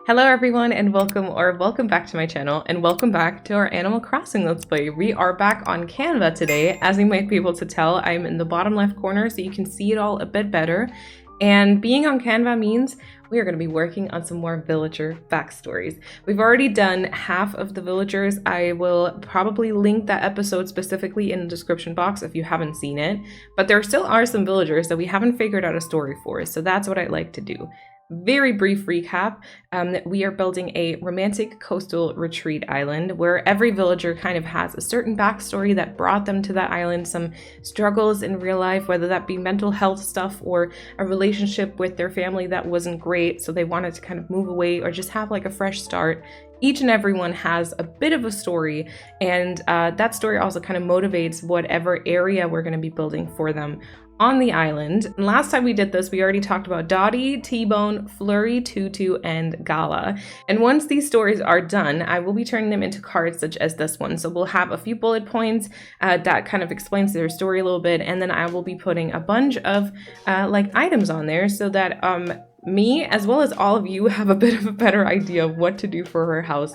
Hello everyone and welcome back to my channel and welcome back to our Animal Crossing Let's Play. We are back on Canva today. As you might be able to tell, I'm in the bottom left corner so you can see it all a bit better. And being on Canva means we are going to be working on some more villager backstories. We've already done half of the villagers. I will probably link that episode specifically in the description box if you haven't seen it. But there still are some villagers that we haven't figured out a story for, so that's what I like to do. Very brief recap, we are building a romantic coastal retreat island where every villager kind of has a certain backstory that brought them to that island, some struggles in real life, whether that be mental health stuff or a relationship with their family that wasn't great, so they wanted to kind of move away or just have like a fresh start. Each and every one has a bit of a story, and that story also kind of motivates whatever area we're going to be building for them on the island. And last time we did this, we already talked about Dottie, T-Bone, Flurry, Tutu, and Gala. And once these stories are done, I will be turning them into cards such as this one. So we'll have a few bullet points that kind of explains their story a little bit, and then I will be putting a bunch of like items on there so that me, as well as all of you, have a bit of a better idea of what to do for her house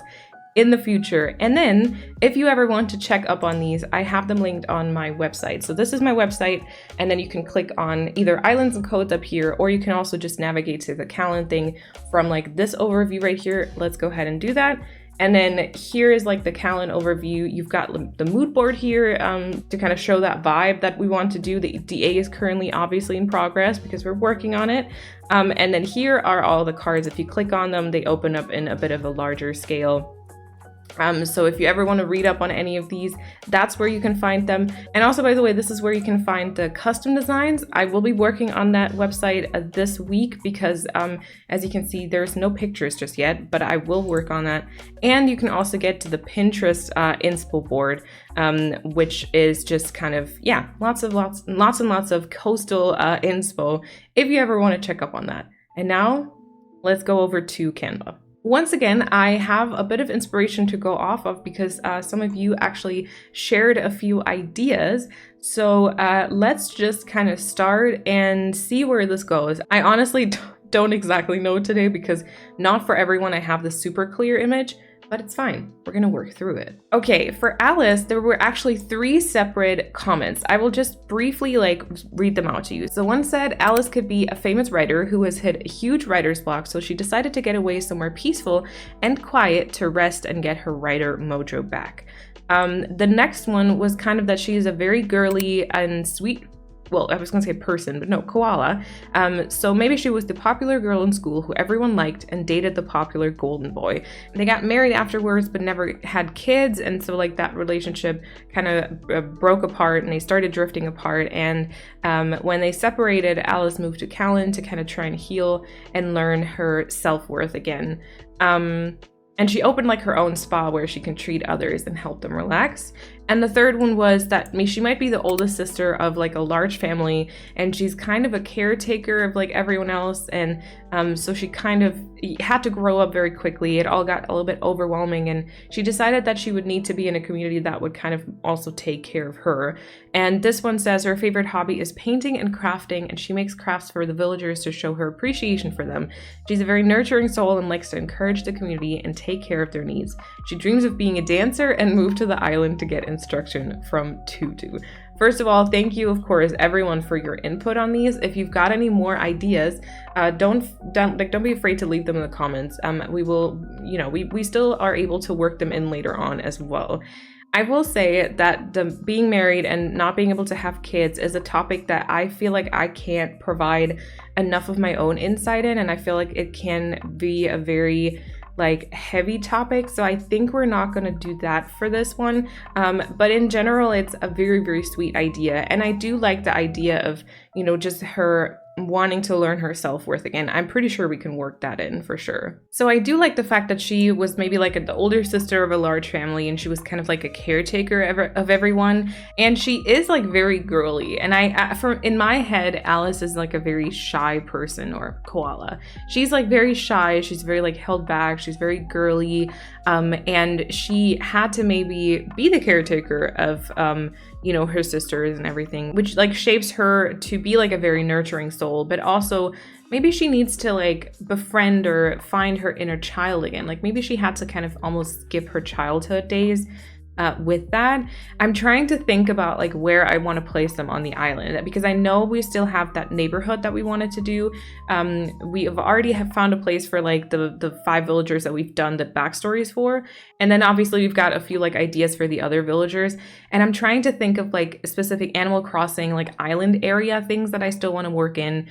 in the future. And then if you ever want to check up on these, I have them linked on my website. So this is my website, and then you can click on either islands and codes up here, or you can also just navigate to the Kalon thing from like this overview right here. Let's go ahead and do that. And then here is like the Kalon overview. You've got the mood board here to kind of show that vibe that we want to do. The DA is currently obviously in progress because we're working on it. And then here are all the cards. If you click on them, they open up in a bit of a larger scale. So if you ever want to read up on any of these, that's where you can find them. And also, by the way, this is where you can find the custom designs. I will be working on that website this week because as you can see, there's no pictures just yet, but I will work on that. And you can also get to the Pinterest inspo board, which is just kind of, yeah, lots and lots of coastal inspo if you ever want to check up on that. And now let's go over to Canva. Once again, I have a bit of inspiration to go off of because some of you actually shared a few ideas. So let's just kind of start and see where this goes. I honestly don't exactly know today because not for everyone I have the super clear image, but it's fine. We're gonna work through it. Okay, for Alice, there were actually 3 separate comments. I will just briefly like read them out to you. So one said, Alice could be a famous writer who has hit a huge writer's block, so she decided to get away somewhere peaceful and quiet to rest and get her writer mojo back. The next one was kind of that she is a very girly and sweet, well, I was gonna say person, but no, koala. So maybe she was the popular girl in school who everyone liked and dated the popular golden boy. They got married afterwards, but never had kids. And so like that relationship kind of broke apart and they started drifting apart. And when they separated, Alice moved to Kalon to kind of try and heal and learn her self-worth again. And she opened like her own spa where she can treat others and help them relax. And the third one was that she might be the oldest sister of like a large family, and she's kind of a caretaker of like everyone else. And so she kind of had to grow up very quickly. It all got a little bit overwhelming, and she decided that she would need to be in a community that would kind of also take care of her. And this one says her favorite hobby is painting and crafting, and she makes crafts for the villagers to show her appreciation for them. She's a very nurturing soul and likes to encourage the community and take care of their needs. She dreams of being a dancer and moved to the island to get instruction from Tutu. First of all, thank you, of course, everyone for your input on these. If you've got any more ideas, don't be afraid to leave them in the comments. We will, you know, we still are able to work them in later on as well. I will say that the being married and not being able to have kids is a topic that I feel like I can't provide enough of my own insight in, and I feel like it can be a very like heavy topic, so I think we're not going to do that for this one, but in general it's a very, very sweet idea, and I do like the idea of, you know, just her wanting to learn her self-worth again. I'm pretty sure we can work that in for sure. So I do like the fact that she was maybe like the older sister of a large family, and she was kind of like a caretaker of everyone, and she is like very girly. And in my head, Alice is like a very shy person, or koala. She's like very shy. She's very like held back. She's very girly, and she had to maybe be the caretaker of you know, her sisters and everything, which like shapes her to be like a very nurturing soul, but also maybe she needs to like befriend or find her inner child again. Like maybe she had to kind of almost skip her childhood days with that. I'm trying to think about like where I want to place them on the island, because I know we still have that neighborhood that we wanted to do. We have already found a place for like the 5 villagers that we've done the backstories for, and then obviously we've got a few like ideas for the other villagers, and I'm trying to think of like specific Animal Crossing like island area things that I still want to work in.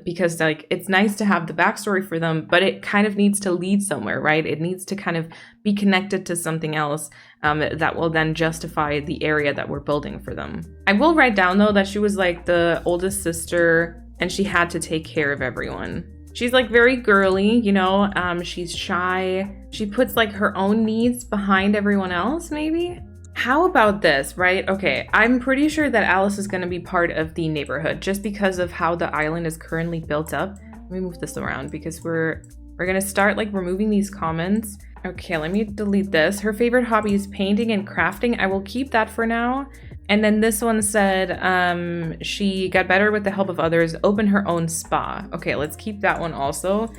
Because like it's nice to have the backstory for them, but it kind of needs to lead somewhere, right? It needs to kind of be connected to something else that will then justify the area that we're building for them. I will write down though that she was like the oldest sister and she had to take care of everyone. She's like very girly, you know, she's shy. She puts like her own needs behind everyone else, maybe? How about this, right? Okay, I'm pretty sure that Alice is going to be part of the neighborhood just because of how the island is currently built up. Let me move this around because we're going to start like removing these comments. Okay, let me delete this. Her favorite hobby is painting and crafting. I will keep that for now. And then this one said she got better with the help of others, open her own spa. Okay, let's keep that one also.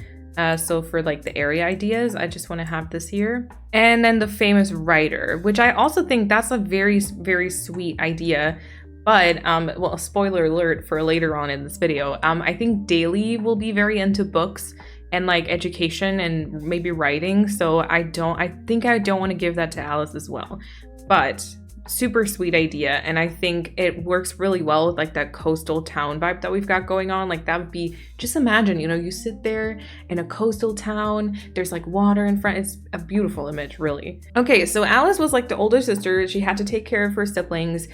So for like the area ideas, I just want to have this here. And then the famous writer, which I also think that's a very, very sweet idea. But, well, spoiler alert for later on in this video. I think Deli will be very into books and like education and maybe writing. So I think I don't want to give that to Alice as well. But super sweet idea, and I think it works really well with like that coastal town vibe that we've got going on. Like that would be, just imagine, you know, you sit there in a coastal town, there's like water in front. It's a beautiful image, really. Okay, so Alice was like the older sister. She had to take care of her siblings,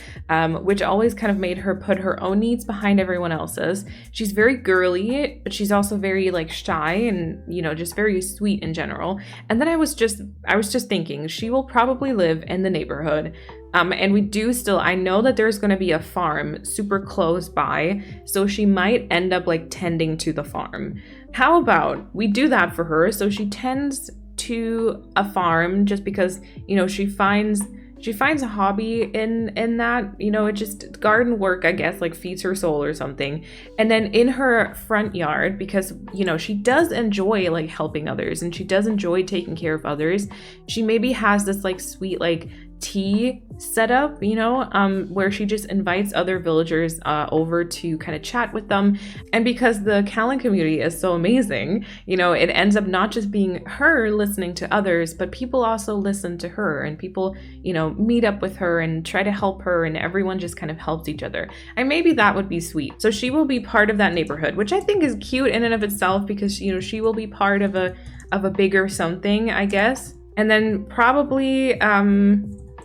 which always kind of made her put her own needs behind everyone else's. She's very girly, but she's also very like shy and, you know, just very sweet in general. And then I was just thinking she will probably live in the neighborhood. And we do still, I know that there's going to be a farm super close by, so she might end up like tending to the farm. How about we do that for her? So she tends to a farm just because, you know, she finds a hobby in that, you know, it just garden work, I guess, like feeds her soul or something. And then in her front yard, because, you know, she does enjoy like helping others and she does enjoy taking care of others. She maybe has this like sweet, like tea setup, you know, where she just invites other villagers over to kind of chat with them. And because the Kalon community is so amazing, you know, it ends up not just being her listening to others, but people also listen to her, and people, you know, meet up with her and try to help her, and everyone just kind of helps each other. And maybe that would be sweet. So she will be part of that neighborhood, which I think is cute in and of itself, because, you know, she will be part of a bigger something, I guess. And then probably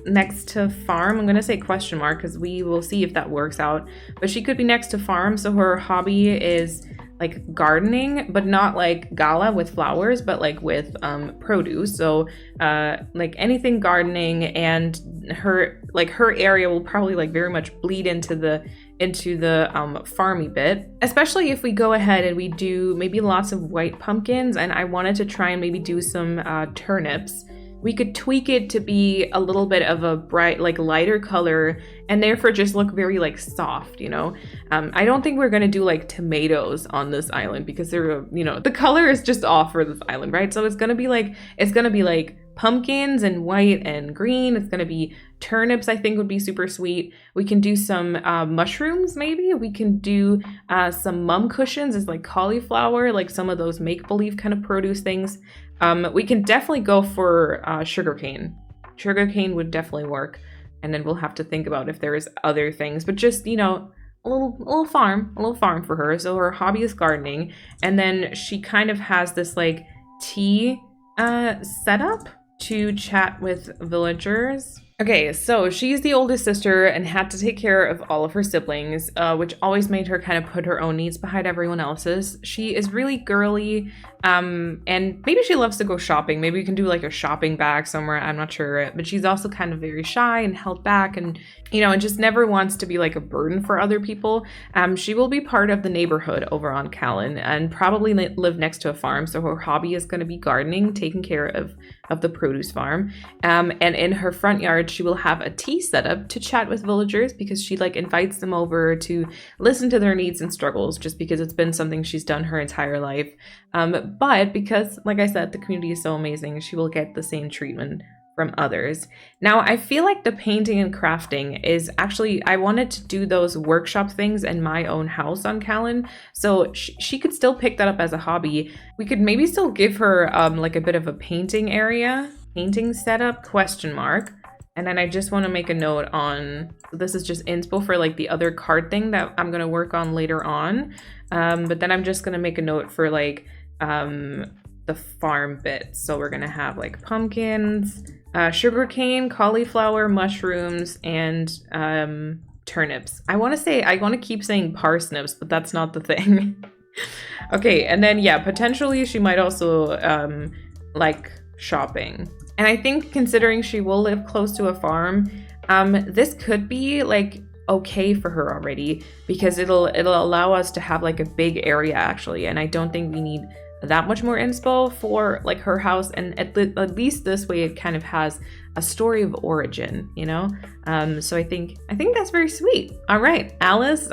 next to farm, I'm gonna say question mark because we will see if that works out, but she could be next to farm. So her hobby is like gardening, but not like gala with flowers, but like with produce. So like anything gardening, and her area will probably like very much bleed into the farmy bit, especially if we go ahead and we do maybe lots of white pumpkins, and I wanted to try and maybe do some turnips. We could tweak it to be a little bit of a bright, like lighter color, and therefore just look very like soft, you know? I don't think we're gonna do like tomatoes on this island because they're, you know, the color is just off for this island, right? So it's gonna be like pumpkins and white and green. It's gonna be turnips, I think would be super sweet. We can do some mushrooms, maybe. We can do some mum cushions. It's like cauliflower, like some of those make-believe kind of produce things. We can definitely go for sugarcane. Sugarcane would definitely work. And then we'll have to think about if there's other things, but just, you know, a little farm for her. So her hobby is gardening. And then she kind of has this like tea setup to chat with villagers. Okay, so she's the oldest sister and had to take care of all of her siblings, which always made her kind of put her own needs behind everyone else's. She is really girly, and maybe she loves to go shopping. Maybe we can do like a shopping bag somewhere, I'm not sure. But she's also kind of very shy and held back, and, you know, and just never wants to be like a burden for other people. She will be part of the neighborhood over on Kalon and probably live next to a farm. So her hobby is going to be gardening, taking care of the produce farm. And in her front yard, onwards, she will have a tea setup to chat with villagers, because she like invites them over to listen to their needs and struggles, just because it's been something she's done her entire life. But because, like I said, the community is so amazing, she will get the same treatment from others. Now, I feel like the painting and crafting is actually, I wanted to do those workshop things in my own house on Kalon, so she could still pick that up as a hobby. We could maybe still give her like a bit of a painting area, painting setup, question mark. And then I just want to make a note on, this is just inspo for like the other card thing that I'm going to work on later on. But then I'm just going to make a note for like the farm bit. So we're going to have like pumpkins, sugarcane, cauliflower, mushrooms, and turnips. I want to keep saying parsnips, but that's not the thing. Okay, and then yeah, potentially she might also like shopping. And I think considering she will live close to a farm, this could be like okay for her already, because it'll allow us to have like a big area actually, and I don't think we need that much more inspo for like her house, and at least this way it kind of has a story of origin, you know. So I think that's very sweet. All right, Alice's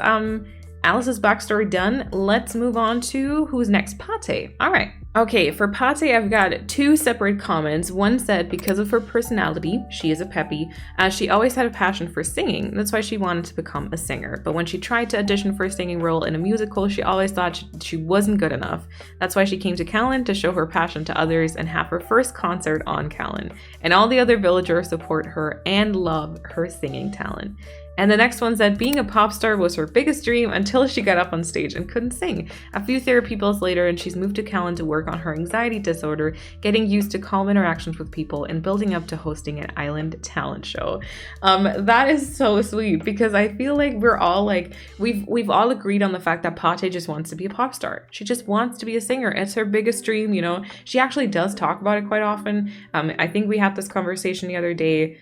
backstory done. Let's move on to who's next. Pate. All right. Okay, for Pate, I've got two separate comments. One said, because of her personality, she is a peppy. She always had a passion for singing. That's why she wanted to become a singer. But when she tried to audition for a singing role in a musical, she always thought she wasn't good enough. That's why she came to Kalon to show her passion to others and have her first concert on Kalon. And all the other villagers support her and love her singing talent. And the next one said, being a pop star was her biggest dream until she got up on stage and couldn't sing. A few therapy bills later, and she's moved to Kalon to work on her anxiety disorder, getting used to calm interactions with people, and building up to hosting an island talent show. That is so sweet, because I feel like we're all like, we've all agreed on the fact that Pate just wants to be a pop star. She just wants to be a singer. It's her biggest dream, you know. She actually does talk about it quite often. I think we had this conversation the other day.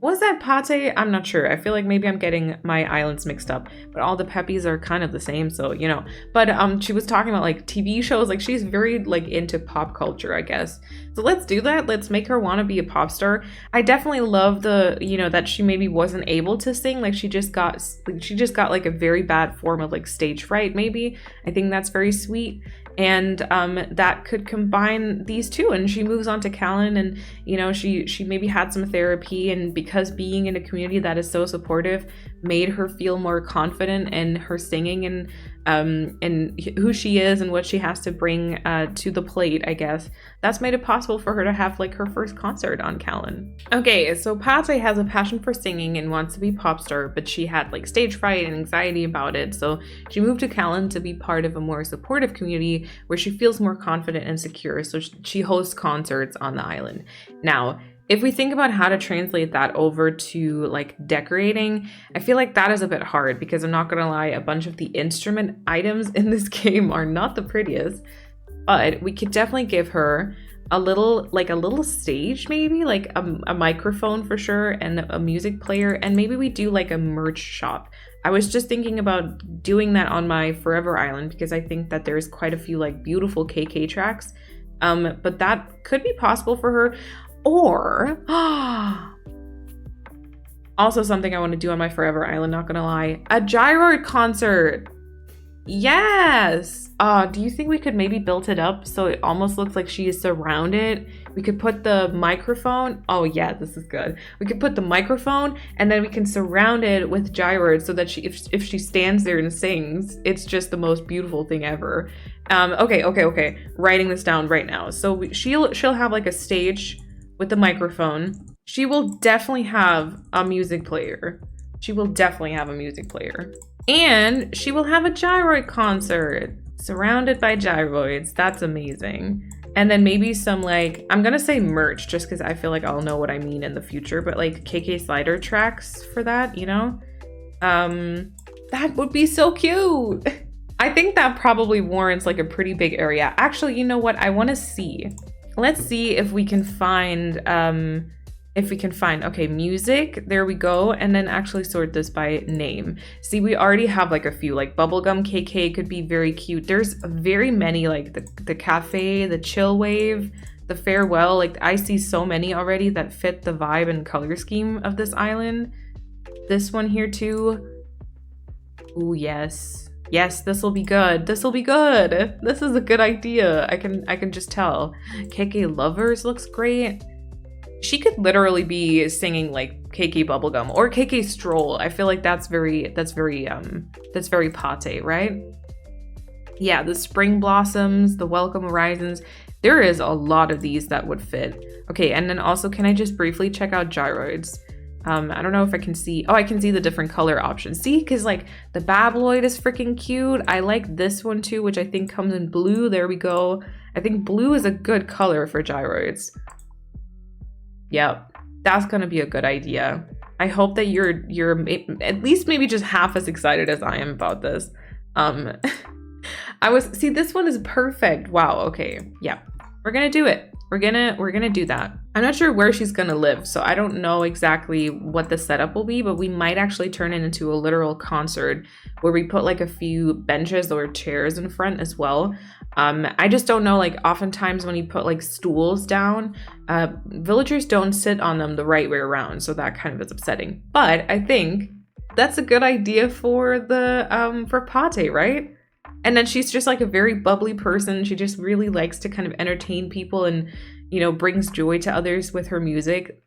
Was that Pate? I'm not sure. I feel like maybe I'm getting my islands mixed up, but all the peppies are kind of the same, so you know. But she was talking about like TV shows. Like she's very like into pop culture, I guess. So let's do that. Let's make her want to be a pop star. I definitely love the, you know, that she maybe wasn't able to sing. Like she just got like a very bad form of like stage fright. Maybe I think that's very sweet. And that could combine these two, and she moves on to Kalon, and you know, she maybe had some therapy, and because being in a community that is so supportive made her feel more confident in her singing and who she is and what she has to bring to the plate, I guess. That's made it possible for her to have like her first concert on Kalon. Okay, so Pate has a passion for singing and wants to be pop star, but she had like stage fright and anxiety about it, so she moved to Kalon to be part of a more supportive community where she feels more confident and secure, so she hosts concerts on the island. Now, if we think about how to translate that over to like decorating, I feel like that is a bit hard, because I'm not gonna lie, a bunch of the instrument items in this game are not the prettiest, but we could definitely give her a little stage, maybe like a microphone for sure, and a music player, and maybe we do like a merch shop. I was just thinking about doing that on my Forever Island, because I think that there's quite a few like beautiful KK tracks, but that could be possible for her. Or also something I want to do on my Forever Island, not gonna lie, a gyroid concert. Yes. Do you think we could maybe build it up so it almost looks like she is surrounded? We could put the microphone. Oh yeah, this is good. We could put the microphone, and then we can surround it with gyroids so that if she stands there and sings, it's just the most beautiful thing ever. Okay. Writing this down right now. So she'll have like a stage with the microphone. She will definitely have a music player. And she will have a gyroid concert surrounded by gyroids. That's amazing. And then maybe some like, I'm gonna say merch just because I feel like I'll know what I mean in the future, but like KK slider tracks for that, you know? That would be so cute. I think that probably warrants like a pretty big area. Actually, you know what? I want to see. Let's see if we can find, okay, music, there we go, and then actually sort this by name. See, we already have like a few, like Bubblegum KK could be very cute. There's very many, like the cafe, the chill wave, the farewell, like I see so many already that fit the vibe and color scheme of this island. This one here too. Oh yes. Yes, this will be good. This will be good. This is a good idea. I can just tell. KK Lovers looks great. She could literally be singing like KK Bubblegum or KK Stroll. I feel like that's very Pate, right? Yeah, the Spring Blossoms, the Welcome Horizons. There is a lot of these that would fit. Okay, and then also, can I just briefly check out gyroids? I don't know if I can see. Oh, I can see the different color options. See, because like the Babloid is freaking cute. I like this one too, which I think comes in blue. There we go. I think blue is a good color for gyroids. Yep, that's gonna be a good idea. I hope that you're at least maybe just half as excited as I am about this. See, this one is perfect. Wow, okay. Yeah, we're gonna do it. We're gonna do that. I'm not sure where she's gonna live, so I don't know exactly what the setup will be, but we might actually turn it into a literal concert where we put like a few benches or chairs in front as well. I just don't know, like oftentimes when you put like stools down, villagers don't sit on them the right way around, so that kind of is upsetting. But I think that's a good idea for the for Pate, right? And then she's just like a very bubbly person. She just really likes to kind of entertain people and, you know, brings joy to others with her music.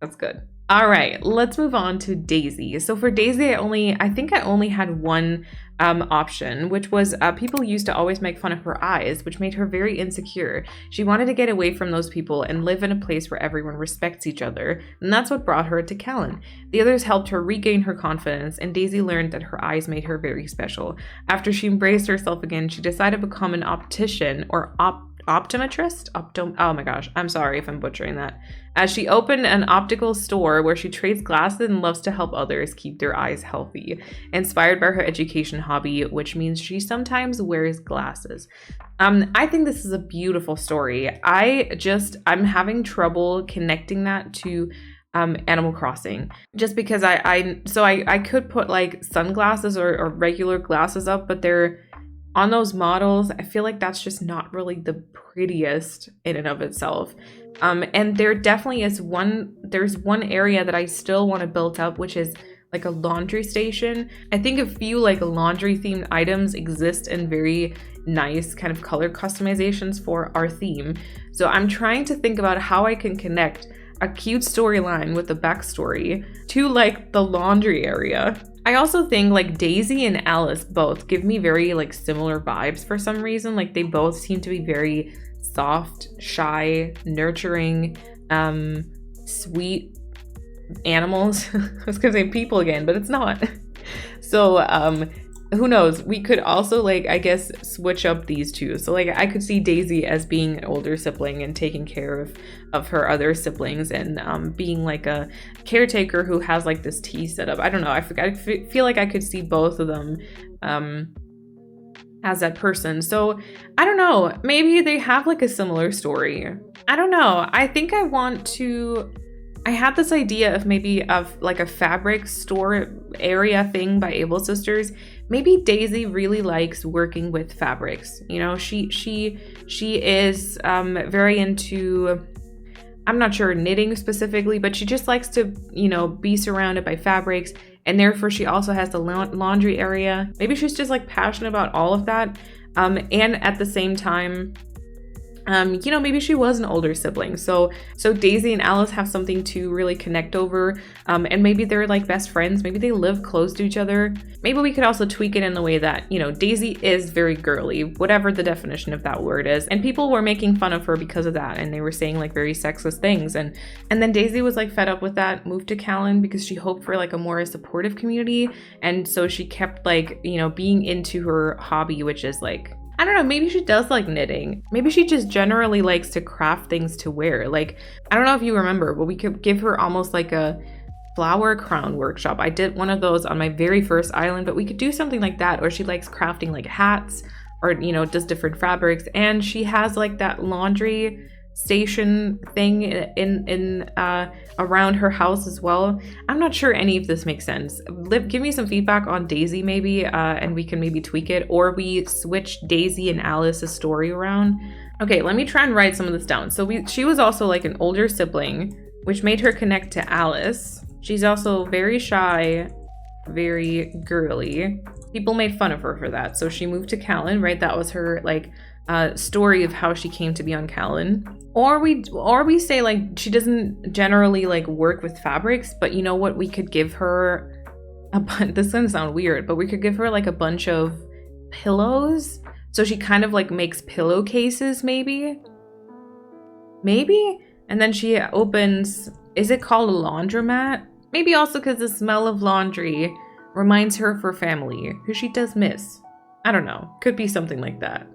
That's good. All right, let's move on to Daisy. So for Daisy, I think I only had one option, which was people used to always make fun of her eyes, which made her very insecure. She wanted to get away from those people and live in a place where everyone respects each other, and that's what brought her to Kalon. The others helped her regain her confidence, and Daisy learned that her eyes made her very special. After she embraced herself again, she decided to become an optician or optometrist? Oh my gosh, I'm sorry if I'm butchering that. As she opened an optical store where she trades glasses and loves to help others keep their eyes healthy. Inspired by her education hobby, which means she sometimes wears glasses. I think this is a beautiful story. I'm having trouble connecting that to Animal Crossing, just because I could put like sunglasses or regular glasses up, but they're on those models. I feel like that's just not really the prettiest in and of itself. And there definitely is there's one area that I still want to build up, which is like a laundry station. I think a few like laundry themed items exist in very nice kind of color customizations for our theme. So I'm trying to think about how I can connect a cute storyline with a backstory to like the laundry area. I also think like Daisy and Alice both give me very like similar vibes for some reason. Like they both seem to be very soft, shy, nurturing, sweet animals. I was gonna say people again, but it's not. So who knows? We could also like, I guess, switch up these two. So like I could see Daisy as being an older sibling and taking care of her other siblings, and being like a caretaker who has like this tea setup. I don't know. I feel like I could see both of them as that person. So I don't know. Maybe they have like a similar story. I don't know. I think I had this idea of maybe of like a fabric store area thing by Able Sisters. Maybe Daisy really likes working with fabrics. You know, she is very into, I'm not sure knitting specifically, but she just likes to, you know, be surrounded by fabrics, and therefore she also has the laundry area. Maybe she's just like passionate about all of that, and at the same time, you know, maybe she was an older sibling. So Daisy and Alice have something to really connect over, and maybe they're like best friends. Maybe they live close to each other. Maybe we could also tweak it in the way that, you know, Daisy is very girly, whatever the definition of that word is. And people were making fun of her because of that, and they were saying like very sexist things. And then Daisy was like fed up with that, moved to Kalon because she hoped for like a more supportive community. And so she kept like, you know, being into her hobby, which is like, I don't know, maybe she does like knitting. Maybe she just generally likes to craft things to wear. Like, I don't know if you remember, but we could give her almost like a flower crown workshop. I did one of those on my very first island, but we could do something like that. Or she likes crafting like hats, or, you know, just different fabrics. And she has like that laundry station thing in around her house as well. I'm not sure any of this makes sense. Give me some feedback on Daisy maybe, and we can maybe tweak it, or we switch Daisy and Alice's story around. Okay, let me try and write some of this down. So she was also like an older sibling, which made her connect to Alice. She's also very shy, very girly. People made fun of her for that. So she moved to Kalon, right? That was her like story of how she came to be on Kalon. Or we say like she doesn't generally like work with fabrics, but you know what? We could give her this is gonna sound weird, but we could give her like a bunch of pillows. So she kind of like makes pillowcases, maybe? And then she opens, is it called a laundromat? Maybe also because the smell of laundry reminds her of her family, who she does miss. I don't know. Could be something like that.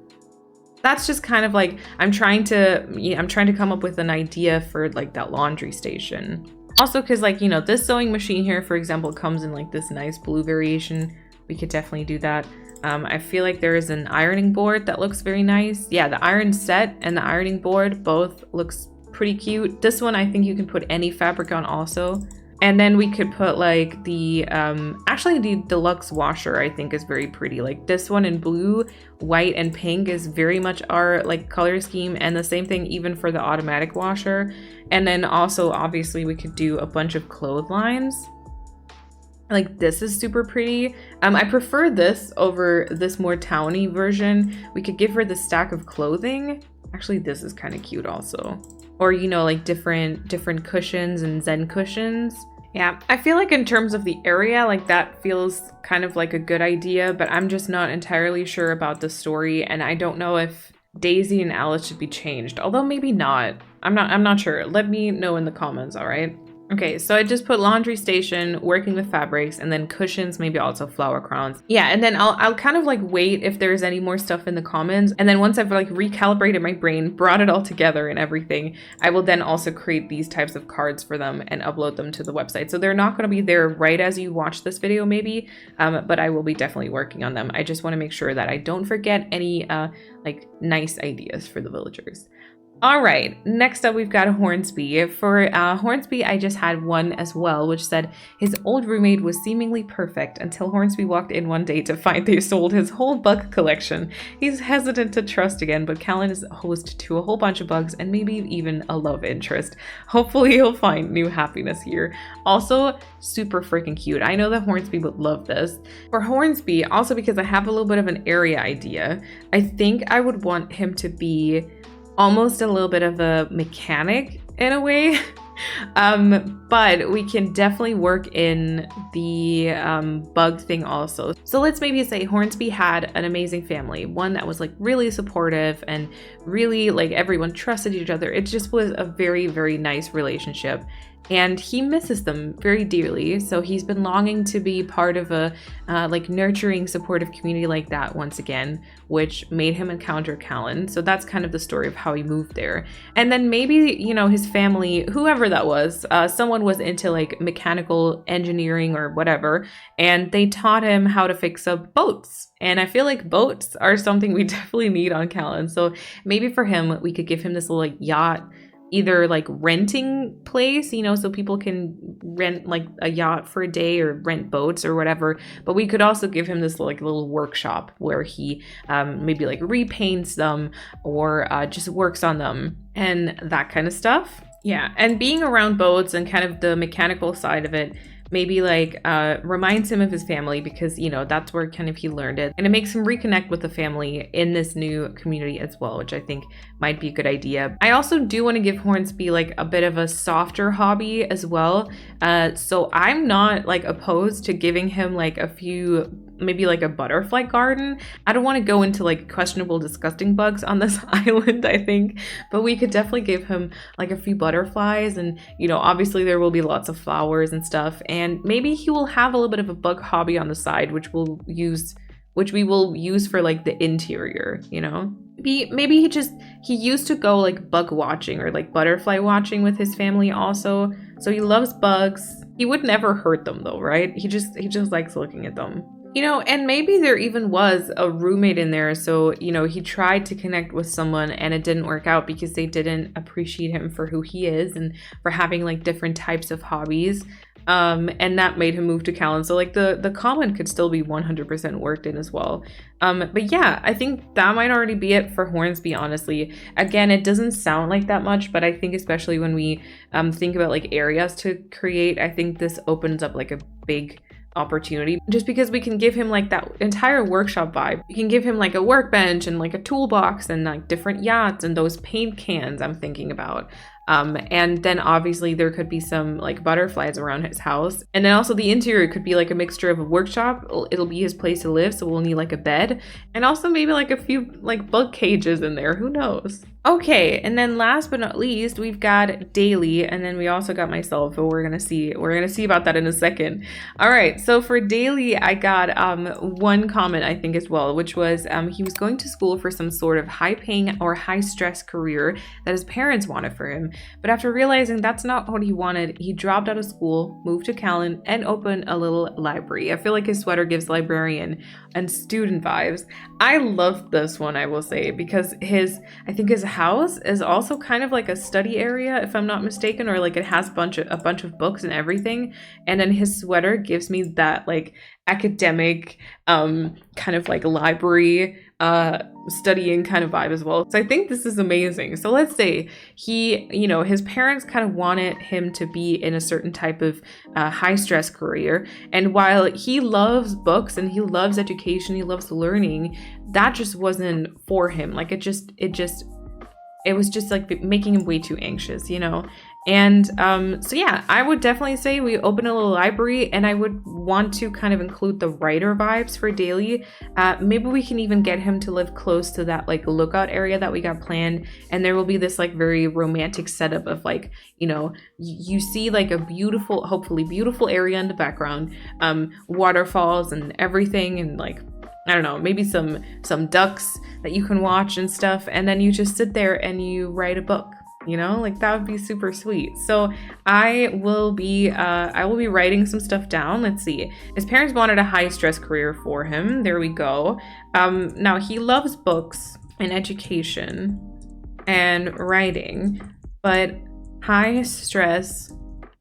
That's just kind of like, I'm trying to come up with an idea for like that laundry station. Also because like, you know, this sewing machine here, for example, comes in like this nice blue variation. We could definitely do that. I feel like there is an ironing board that looks very nice. Yeah, the iron set and the ironing board both looks pretty cute. This one, I think you can put any fabric on also. And then we could put like the, actually the deluxe washer I think is very pretty. Like this one in blue, white, and pink is very much our like color scheme, and the same thing even for the automatic washer. And then also obviously we could do a bunch of clotheslines. Like this is super pretty. I prefer this over this more towny version. We could give her the stack of clothing. Actually, this is kind of cute also. Or, you know, like different cushions and Zen cushions. Yeah, I feel like in terms of the area, like that feels kind of like a good idea, but I'm just not entirely sure about the story, and I don't know if Daisy and Alice should be changed. Although maybe not. I'm not sure. Let me know in the comments, all right? Okay, so I just put laundry station, working with fabrics, and then cushions, maybe also flower crowns. Yeah, and then I'll kind of like wait if there's any more stuff in the comments. And then once I've like recalibrated my brain, brought it all together and everything, I will then also create these types of cards for them and upload them to the website. So they're not going to be there right as you watch this video maybe, but I will be definitely working on them. I just want to make sure that I don't forget any like nice ideas for the villagers. All right, next up we've got Hornsby. For Hornsby, I just had one as well, which said his old roommate was seemingly perfect until Hornsby walked in one day to find they sold his whole bug collection. He's hesitant to trust again, but Kalon is host to a whole bunch of bugs and maybe even a love interest. Hopefully he'll find new happiness here. Also, super freaking cute. I know that Hornsby would love this. For Hornsby, also because I have a little bit of an area idea, I think I would want him to be almost a little bit of a mechanic in a way. But we can definitely work in the bug thing also. So let's maybe say Hornsby had an amazing family, one that was like really supportive and really like everyone trusted each other. It just was a very, very nice relationship. And he misses them very dearly, so he's been longing to be part of a like nurturing, supportive community like that once again, which made him encounter Kalon. So that's kind of the story of how he moved there. And then maybe, you know, his family, whoever that was, someone was into like mechanical engineering or whatever, and they taught him how to fix up boats. And I feel like boats are something we definitely need on Kalon. So maybe for him, we could give him this little like yacht, either like renting place, you know, so people can rent like a yacht for a day or rent boats or whatever. But we could also give him this like little workshop where he maybe like repaints them or just works on them and that kind of stuff. Yeah, and being around boats and kind of the mechanical side of it maybe like reminds him of his family, because, you know, that's where kind of he learned it, and it makes him reconnect with the family in this new community as well, which I think might be a good idea. I also do want to give Hornsby like a bit of a softer hobby as well, so I'm not like opposed to giving him like a few, maybe like a butterfly garden. I don't want to go into like questionable, disgusting bugs on this island, I think, but we could definitely give him like a few butterflies, and, you know, obviously there will be lots of flowers and stuff, and maybe he will have a little bit of a bug hobby on the side, which we will use for like the interior, you know. Maybe he used to go like bug watching or like butterfly watching with his family also, so he loves bugs. He would never hurt them though, right? He just likes looking at them. You know, and maybe there even was a roommate in there, so, you know, he tried to connect with someone and it didn't work out because they didn't appreciate him for who he is and for having like different types of hobbies. And that made him move to Kalon. So like the comment could still be 100% worked in as well. But yeah, I think that might already be it for Hornsby, honestly. Again, it doesn't sound like that much, but I think especially when we think about like areas to create, I think this opens up like a big opportunity, just because we can give him like that entire workshop vibe. We can give him like a workbench and like a toolbox and like different yachts and those paint cans I'm thinking about. And then obviously there could be some like butterflies around his house. And then also the interior could be like a mixture of a workshop. It'll be his place to live, so we'll need like a bed and also maybe like a few like bug cages in there. Who knows? Okay, and then last but not least, we've got Deli, and then we also got myself, but we're gonna see about that in a second. All right, so for Deli, I got one comment I think as well, which was he was going to school for some sort of high-paying or high-stress career that his parents wanted for him, but after realizing that's not what he wanted, he dropped out of school, moved to Kalon, and opened a little library. I feel like his sweater gives librarian and student vibes. I love this one, I will say, because I think his house is also kind of like a study area, if I'm not mistaken, or like it has a bunch of books and everything. And then his sweater gives me that like academic kind of like library studying kind of vibe as well. So I think this is amazing. So let's say he, his parents kind of wanted him to be in a certain type of high stress career, and while he loves books and he loves education, he loves learning, that just wasn't for him. Like it was just like making him way too anxious, And so yeah, I would definitely say we open a little library, and I would want to kind of include the writer vibes for Deli. Maybe we can even get him to live close to that like lookout area that we got planned, and there will be this like very romantic setup of like, you see like a beautiful, hopefully beautiful area in the background, waterfalls and everything, and like, I don't know, maybe some ducks that you can watch and stuff, and then you just sit there and you write a book. Like that would be super sweet. So I will be writing some stuff down. Let's see. His parents wanted a high stress career for him. There we go. Now he loves books and education and writing, but high stress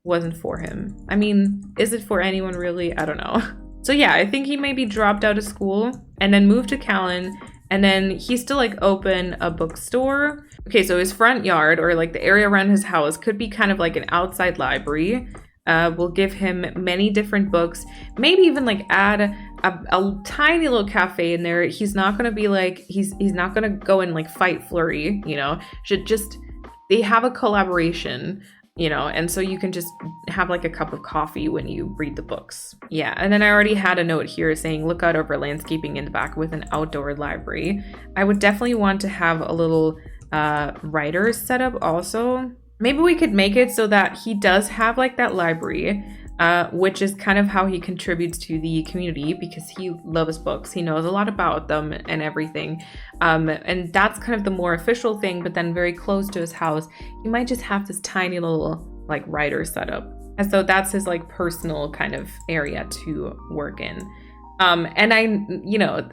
wasn't for him. I mean, is it for anyone really? I don't know. So yeah, I think he maybe dropped out of school and then moved to Kalon, and then he still like opened a bookstore. Okay, so his front yard, or like the area around his house, could be kind of like an outside library. We'll give him many different books, maybe even like add a tiny little cafe in there. He's not gonna be like, he's not gonna go and like fight Flurry, they have a collaboration, and so you can just have like a cup of coffee when you read the books. Yeah, and then I already had a note here saying look out over landscaping in the back with an outdoor library. I would definitely want to have a little writer's setup also. Maybe we could make it so that he does have like that library, which is kind of how he contributes to the community, because he loves books. He knows a lot about them and everything. And that's kind of the more official thing, but then very close to his house, he might just have this tiny little like writer setup. And so that's his like personal kind of area to work in. And I,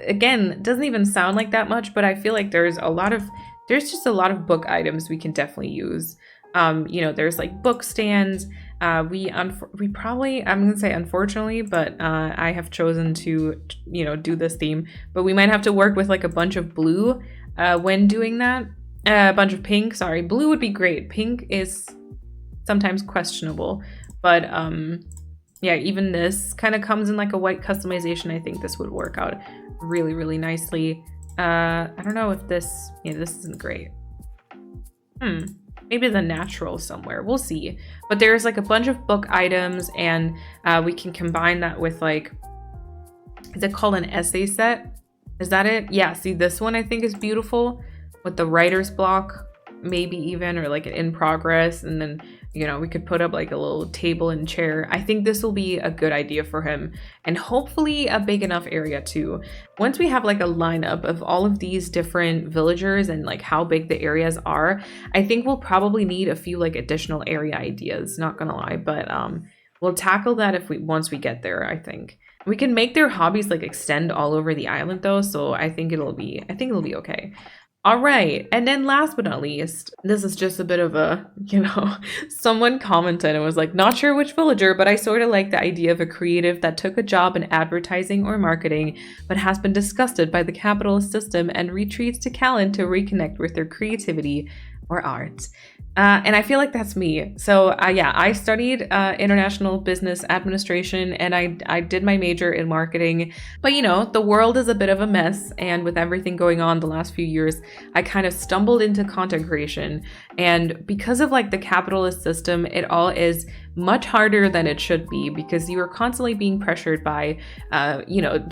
again, it doesn't even sound like that much, but I feel like there's just a lot of book items we can definitely use. There's like book stands. We probably, I'm gonna say unfortunately, but I have chosen to, do this theme, but we might have to work with like a bunch of blue when doing that. A bunch of pink, sorry. Blue would be great. Pink is sometimes questionable, but yeah, even this kind of comes in like a white customization. I think this would work out really, really nicely. I don't know if this isn't great. Maybe the natural somewhere. We'll see. But there's like a bunch of book items, and we can combine that with like, is it called an essay set? Is that it? Yeah, see, this one I think is beautiful with the writer's block, maybe even, or like an in progress, and then we could put up like a little table and chair. I think this will be a good idea for him, and hopefully a big enough area too. Once we have like a lineup of all of these different villagers and like how big the areas are, I think we'll probably need a few like additional area ideas, not gonna lie, but we'll tackle that once we get there. I think we can make their hobbies like extend all over the island though, so I think it'll be okay. All right. And then last but not least, this is just a bit of a, someone commented and was like, not sure which villager, but I sort of like the idea of a creative that took a job in advertising or marketing, but has been disgusted by the capitalist system and retreats to Kalon to reconnect with their creativity or art. And I feel like that's me. So yeah, I studied international business administration and I did my major in marketing. But the world is a bit of a mess. And with everything going on the last few years, I kind of stumbled into content creation. And because of like the capitalist system, it all is much harder than it should be because you are constantly being pressured by,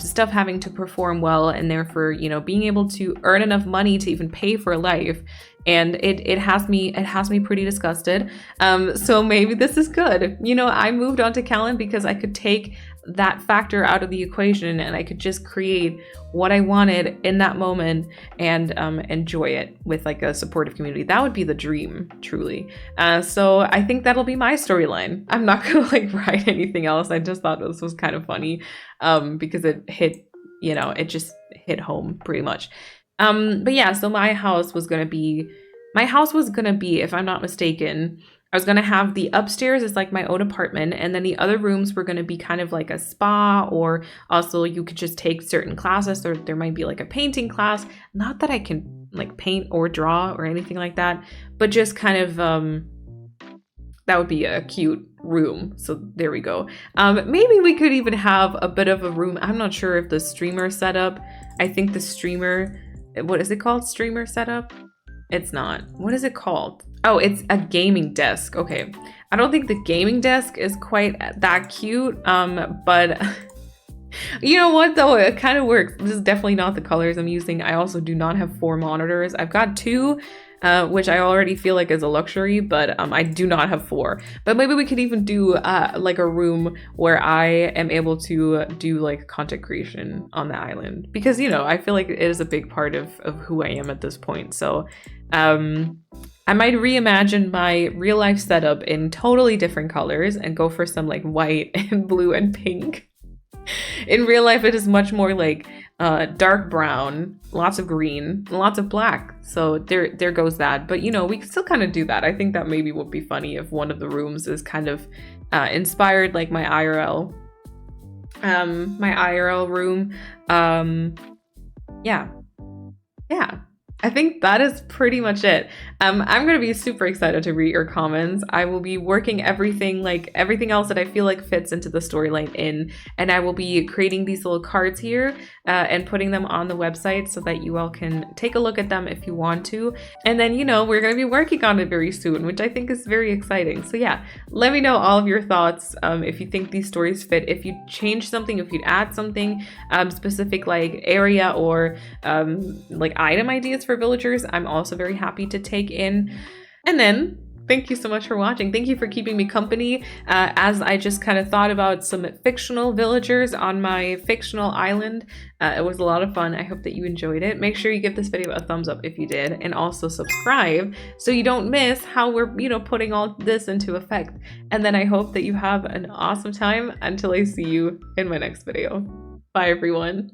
stuff having to perform well and therefore, being able to earn enough money to even pay for life. And it has me pretty disgusted. So maybe this is good. I moved on to Kalon because I could take that factor out of the equation and I could just create what I wanted in that moment and enjoy it with like a supportive community. That would be the dream, truly. So I think that'll be my storyline. I'm not gonna like write anything else. I just thought this was kind of funny because it hit, it just hit home pretty much. But yeah, so my house was gonna be, if I'm not mistaken, I was gonna have the upstairs as like my own apartment, and then the other rooms were gonna be kind of like a spa, or also you could just take certain classes, or there might be like a painting class. Not that I can like paint or draw or anything like that, but just kind of that would be a cute room. So there we go. Maybe we could even have a bit of a room. I'm not sure if the streamer setup, I think the streamer, what is it called? Streamer setup? It's not. What is it called? Oh, it's a gaming desk. Okay. I don't think the gaming desk is quite that cute. But you know what though? It kind of works. This is definitely not the colors I'm using. I also do not have 4 monitors. I've got 2, which I already feel like is a luxury, but I do not have 4. But maybe we could even do like a room where I am able to do like content creation on the island, because I feel like it is a big part of who I am at this point. So I might reimagine my real life setup in totally different colors and go for some like white and blue and pink. In real life, it is much more like dark brown, lots of green, lots of black. So there goes that. But we can still kind of do that. I think that maybe would be funny if one of the rooms is kind of inspired like my IRL room. Yeah. I think that is pretty much it. I'm going to be super excited to read your comments. I will be working everything else that I feel like fits into the storyline in, and I will be creating these little cards here and putting them on the website so that you all can take a look at them if you want to. And then, we're going to be working on it very soon, which I think is very exciting. So yeah, let me know all of your thoughts if you think these stories fit, if you change something, if you'd add something specific like area or like item ideas for villagers. I'm also very happy to take in. And then thank you so much for watching. Thank you for keeping me company as I just kind of thought about some fictional villagers on my fictional island. It was a lot of fun. I hope that you enjoyed it. Make sure you give this video a thumbs up if you did, and also subscribe so you don't miss how we're putting all this into effect. And then I hope that you have an awesome time until I see you in my next video. Bye everyone.